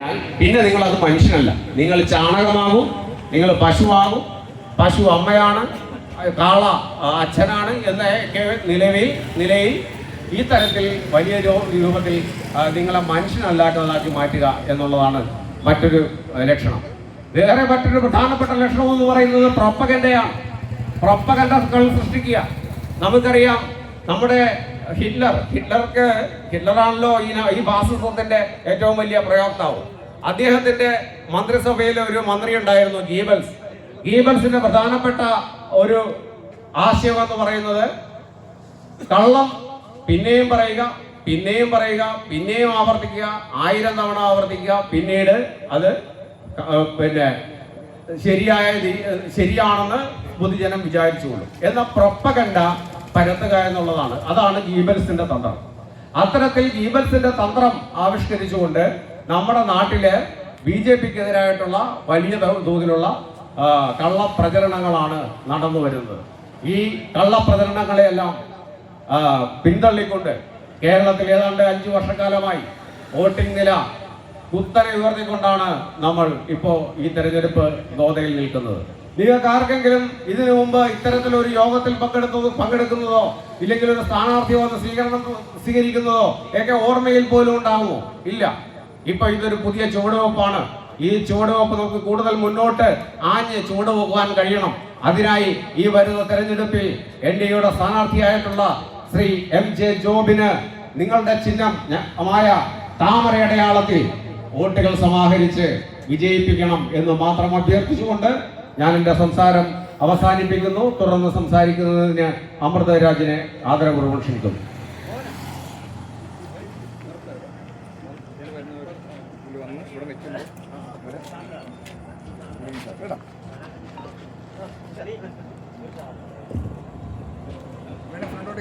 പിന്നെ നിങ്ങൾ അത് മനുഷ്യനല്ല, നിങ്ങൾ ചാണകമാകും, നിങ്ങൾ പശുവാകും, പശു അമ്മയാണ്, കാള അച്ഛനാണ് എന്ന നിലയിൽ ഈ തരത്തിൽ വലിയ രൂപത്തിൽ നിങ്ങളെ മനുഷ്യനല്ലാത്തതാക്കി മാറ്റുക എന്നുള്ളതാണ് മറ്റൊരു ലക്ഷണം. വേറെ മറ്റൊരു പ്രധാനപ്പെട്ട ലക്ഷണം എന്ന് പറയുന്നത് പ്രൊപ്പഗൻഡയാണ്. പ്രൊപ്പഗൻഡകൾ സൃഷ്ടിക്കുക. നമുക്കറിയാം, നമ്മുടെ ഹിറ്റ്ലറാണല്ലോ ഈ ഫാസിസത്തിന്റെ ഏറ്റവും വലിയ പ്രയോക്താവ്. അദ്ദേഹത്തിന്റെ മന്ത്രിസഭയിൽ ഒരു മന്ത്രി ഉണ്ടായിരുന്നു, ഗീബൽസിന്റെ പ്രധാനപ്പെട്ട ഒരു ആശയം എന്ന് പറയുന്നത് കള്ളം പിന്നെയും പറയുക, പിന്നെയും ആവർത്തിക്കുക, 1000 തവണ ആവർത്തിക്കുക, പിന്നീട് അത് ശരിയാണെന്ന് പൊതുജനം വിചാരിച്ചുകൊള്ളും എന്ന പ്രൊപ്പഗൻഡ പരത്തുക എന്നുള്ളതാണ്. അതാണ് ഗീബൽസിന്റെ തന്ത്രം. അത്തരത്തിൽ ഗീബൽസിന്റെ തന്ത്രം ആവിഷ്കരിച്ചുകൊണ്ട് നമ്മുടെ നാട്ടില് BJPക്കെതിരായിട്ടുള്ള വലിയ തോതിലുള്ള കള്ളപ്രചരണങ്ങളാണ് നടന്നു വരുന്നത്. ഈ കള്ളപ്രചരണങ്ങളെയെല്ലാം പിന്തള്ളിക്കൊണ്ട് കേരളത്തിൽ ഏതാണ്ട് 5 വർഷക്കാലമായി വോട്ടിംഗ് നില കുത്തനെ ഉയർത്തിക്കൊണ്ടാണ് നമ്മൾ ഇപ്പോൾ ഈ തെരഞ്ഞെടുപ്പ് ഗോതയിൽ നിൽക്കുന്നത്. നിങ്ങൾക്ക് ആർക്കെങ്കിലും ഇതിനു മുമ്പ് ഇത്തരത്തിലൊരു യോഗത്തിൽ പങ്കെടുക്കുന്നതോ ഇല്ലെങ്കിൽ ഒരു സ്ഥാനാർത്ഥി വന്ന് സ്വീകരിക്കുന്നതോ ഒക്കെ ഓർമ്മയിൽ പോലും ഉണ്ടാകുമോ? ഇല്ല. ഇപ്പൊ ഇതൊരു പുതിയ ചുവടുവെപ്പാണ്. ഈ ചുവടുവെപ്പ് നമുക്ക് കൂടുതൽ മുന്നോട്ട് ചുവടുവെക്കാൻ കഴിയണം. അതിനായി ഈ വരുന്ന തെരഞ്ഞെടുപ്പിൽ NDAയുടെ സ്ഥാനാർത്ഥിയായിട്ടുള്ള ശ്രീ MJ ജോബിന് നിങ്ങളുടെ ചിഹ്നമായ താമരയടയാളത്തിൽ വോട്ടുകൾ സമാഹരിച്ച് വിജയിപ്പിക്കണം എന്ന് മാത്രം അഭ്യർത്ഥിച്ചുകൊണ്ട് ഞാൻ എൻ്റെ സംസാരം അവസാനിപ്പിക്കുന്നു. തുടർന്ന് സംസാരിക്കുന്നതിന് അമൃതരാജിനെ ആദരപൂർവ്വം ക്ഷണിക്കുന്നു. ഫ്രണ്ടോട്ട്